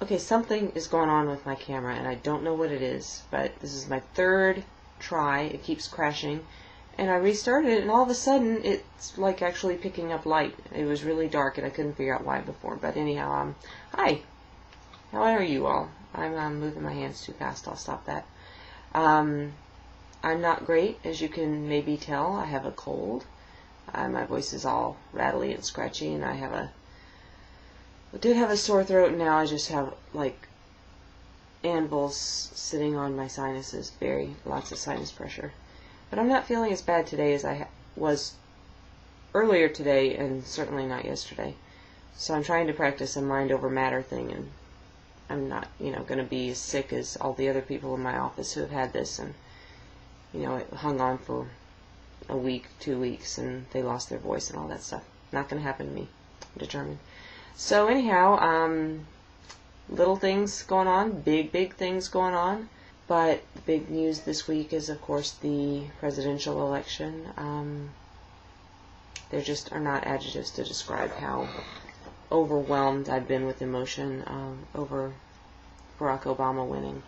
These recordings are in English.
Okay, something is going on with my camera, and I don't know what it is, but this is my third try. It keeps crashing, and I restarted it, and all of a sudden, it's like actually picking up light. It was really dark, and I couldn't figure out why before, but anyhow, hi. How are you all? I'm moving my hands too fast. I'll stop that. I'm not great, as you can maybe tell. I have a cold. My voice is all rattly and scratchy, and I did have a sore throat, and now I just have like anvils sitting on my sinuses, lots of sinus pressure. But I'm not feeling as bad today as I was earlier today, and certainly not yesterday. So I'm trying to practice a mind over matter thing, and I'm not, going to be as sick as all the other people in my office who have had this, and it hung on for a week, 2 weeks, and they lost their voice and all that stuff. Not going to happen to me. I'm determined. So anyhow, little things going on, big things going on. But the big news this week is, of course, the presidential election. There just are not adjectives to describe how overwhelmed I've been with emotion over Barack Obama winning,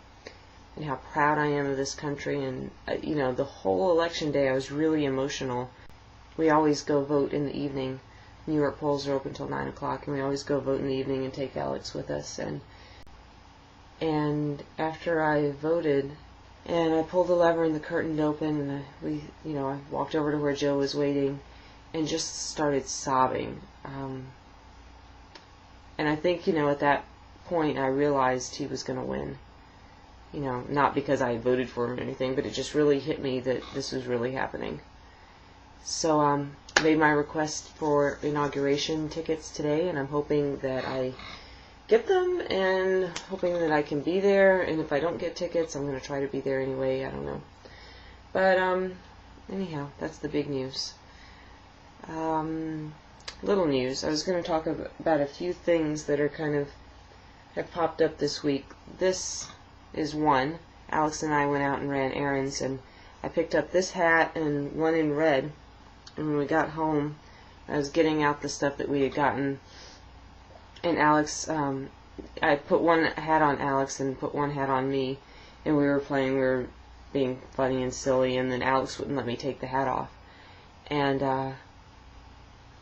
and how proud I am of this country. And the whole election day I was really emotional. We always go vote in the evening. New York polls are open till 9 o'clock, and we always go vote in the evening and take Alex with us. And after I voted, and I pulled the lever and the curtain open, and I walked over to where Joe was waiting, and just started sobbing. And I think at that point I realized he was going to win. Not because I voted for him or anything, but it just really hit me that this was really happening. So I made my request for inauguration tickets today, and I'm hoping that I get them, and hoping that I can be there. And if I don't get tickets, I'm going to try to be there anyway. I don't know. But anyhow, that's the big news. Little news. I was going to talk about a few things that are have popped up this week. This is one. Alex and I went out and ran errands, and I picked up this hat and one in red. And when we got home, I was getting out the stuff that we had gotten, and Alex, I put one hat on Alex and put one hat on me, and we were being funny and silly, and then Alex wouldn't let me take the hat off. And I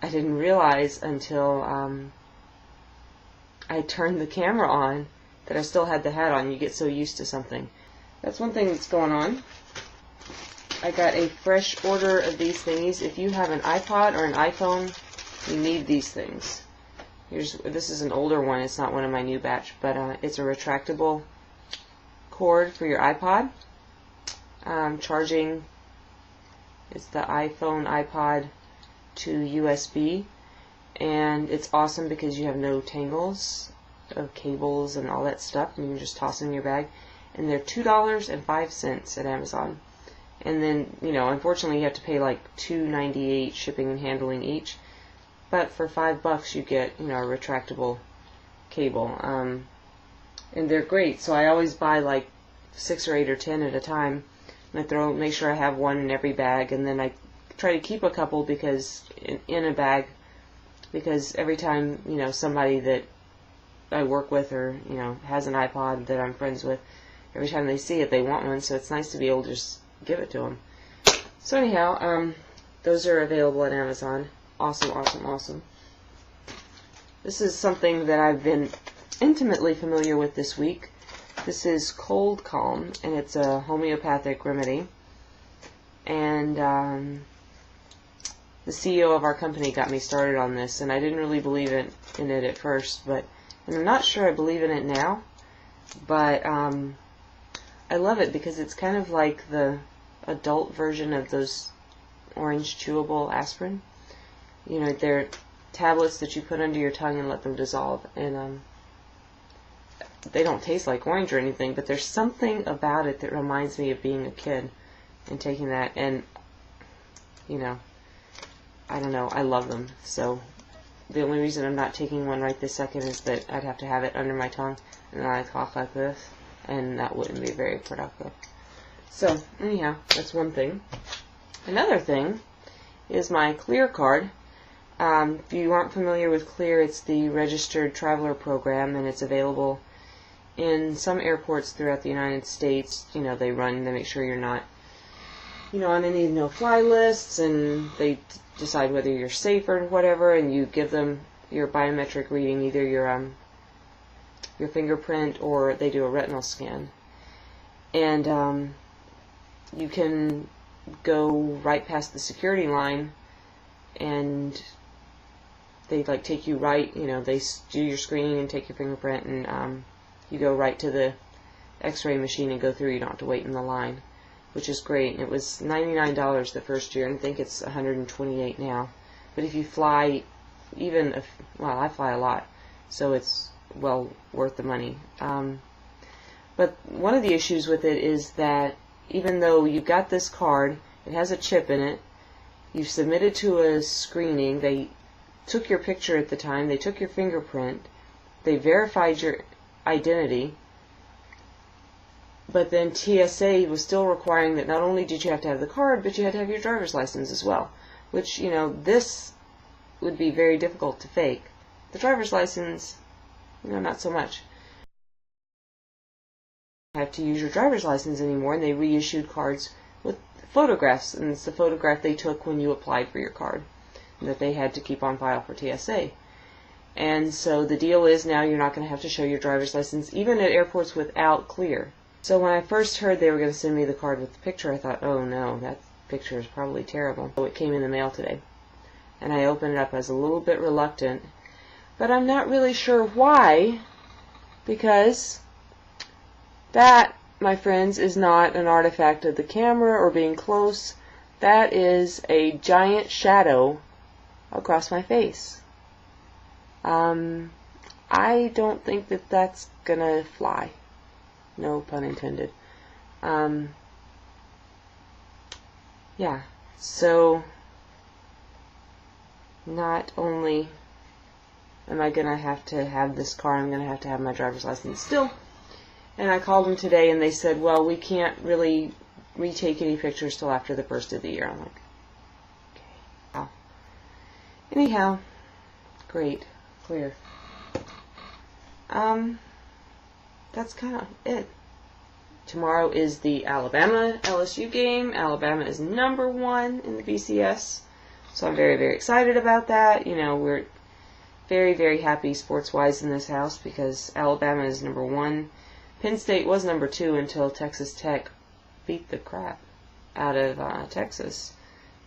didn't realize until I turned the camera on that I still had the hat on. You get so used to something. That's one thing that's going on. I got a fresh order of these thingies. If you have an iPod or an iPhone, you need these things. This is an older one. It's not one of my new batch, but it's a retractable cord for your iPod. Charging, it's the iPhone, iPod to USB, and it's awesome because you have no tangles of cables and all that stuff, and you can just toss them in your bag. And they're $2.05 at Amazon. And then, unfortunately you have to pay like $2.98 shipping and handling each. But for $5 you get, a retractable cable. And they're great. So I always buy like 6 or 8 or 10 at a time. And I make sure I have one in every bag. And then I try to keep a couple because in a bag, because every time, somebody that I work with or, has an iPod that I'm friends with, every time they see it, they want one. So it's nice to be able to just give it to them. So anyhow, those are available at Amazon. Awesome. This is something that I've been intimately familiar with this week. This is Cold Calm, and it's a homeopathic remedy. And the CEO of our company got me started on this, and I didn't really believe in it at first, and I'm not sure I believe in it now. But I love it because it's kind of like the adult version of those orange chewable aspirin. They're tablets that you put under your tongue and let them dissolve, and they don't taste like orange or anything, but there's something about it that reminds me of being a kid and taking that, and I don't know, I love them. So the only reason I'm not taking one right this second is that I'd have to have it under my tongue, and then I talk like this, and that wouldn't be very productive. So anyhow, that's one thing. Another thing is my Clear card. If you aren't familiar with Clear, it's the Registered Traveler Program, and it's available In some airports throughout the United States, they make sure you're not, on any no-fly lists, and they decide whether you're safe or whatever, and you give them your biometric reading, either your fingerprint, or they do a retinal scan. And you can go right past the security line, and they take you right, they do your screening and take your fingerprint, and you go right to the x-ray machine and go through. You don't have to wait in the line, which is great. It was $99 the first year, and I think it's $128 now. But if you fly, I fly a lot, so it's well worth the money. But one of the issues with it is that even though you've got this card, it has a chip in it, you've submitted to a screening, they took your picture at the time, they took your fingerprint, they verified your identity, but then TSA was still requiring that not only did you have to have the card, but you had to have your driver's license as well, which, this would be very difficult to fake. The driver's license, not so much. You have to use your driver's license anymore, and they reissued cards with photographs, and it's the photograph they took when you applied for your card that they had to keep on file for TSA. And so the deal is now you're not going to have to show your driver's license, even at airports without clear. So when I first heard they were going to send me the card with the picture, I thought, oh no, that picture is probably terrible. So it came in the mail today, and I opened it up. I was a little bit reluctant, but I'm not really sure why, because that, my friends, is not an artifact of the camera or being close. That is a giant shadow across my face. I don't think that that's gonna fly. No pun intended. Yeah, so not only am I gonna have to have this car, I'm gonna have to have my driver's license still. And I called them today, and they said, well, we can't really retake any pictures till after the first of the year. I'm like, okay. Wow. Anyhow, great. Clear. That's kind of it. Tomorrow is the Alabama LSU game. Alabama is #1 in the BCS, so I'm very, very excited about that. We're very, very happy sports-wise in this house because Alabama is #1. Penn State was #2 until Texas Tech beat the crap out of Texas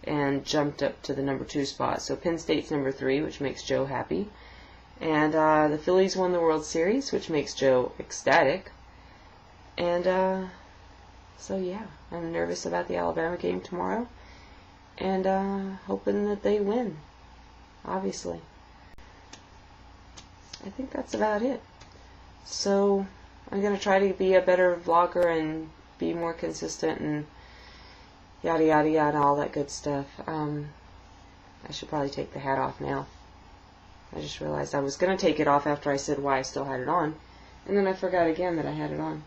and jumped up to the #2 spot. So Penn State's #3, which makes Joe happy. And the Phillies won the World Series, which makes Joe ecstatic. And so yeah, I'm nervous about the Alabama game tomorrow, and hoping that they win, obviously. I think that's about it. So I'm going to try to be a better vlogger and be more consistent and yada yada yada, all that good stuff. I should probably take the hat off now. I just realized I was going to take it off after I said why I still had it on, and then I forgot again that I had it on.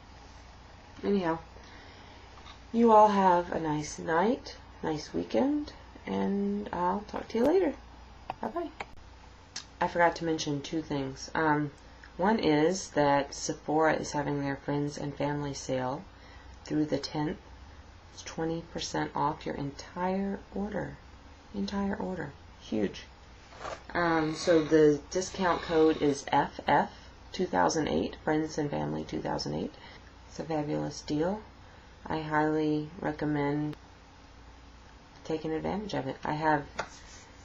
Anyhow, you all have a nice night, nice weekend, and I'll talk to you later. Bye-bye. I forgot to mention 2 things. One is that Sephora is having their friends and family sale through the 10th. It's 20% off your entire order. Entire order. Huge. So the discount code is FF2008, Friends and Family 2008. It's a fabulous deal. I highly recommend taking advantage of it. I have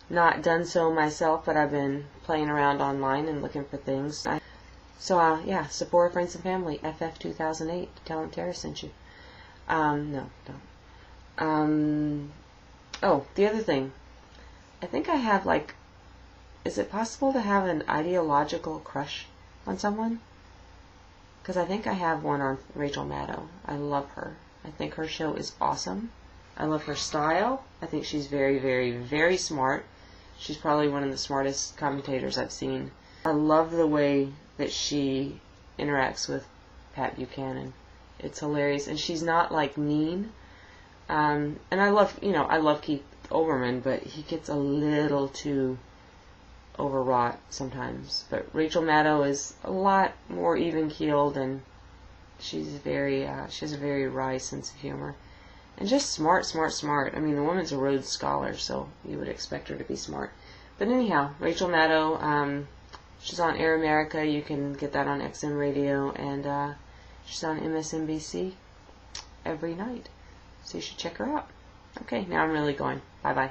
not done so myself, but I've been playing around online and looking for things. So yeah, Sephora, Friends and Family, FF2008. Tell them Tara sent you. No, don't. Oh, the other thing. I think I have, is it possible to have an ideological crush on someone? Because I think I have one on Rachel Maddow. I love her. I think her show is awesome. I love her style. I think she's very, very, very smart. She's probably one of the smartest commentators I've seen. I love the way that she interacts with Pat Buchanan. It's hilarious. And she's not, mean. And I love Keith Olbermann, but he gets a little too overwrought sometimes. But Rachel Maddow is a lot more even-keeled, and she has a very wry sense of humor. And just smart. I mean, the woman's a Rhodes Scholar, so you would expect her to be smart. But anyhow, Rachel Maddow, she's on Air America. You can get that on XM Radio, and she's on MSNBC every night. So you should check her out. Okay, now I'm really going. Bye-bye.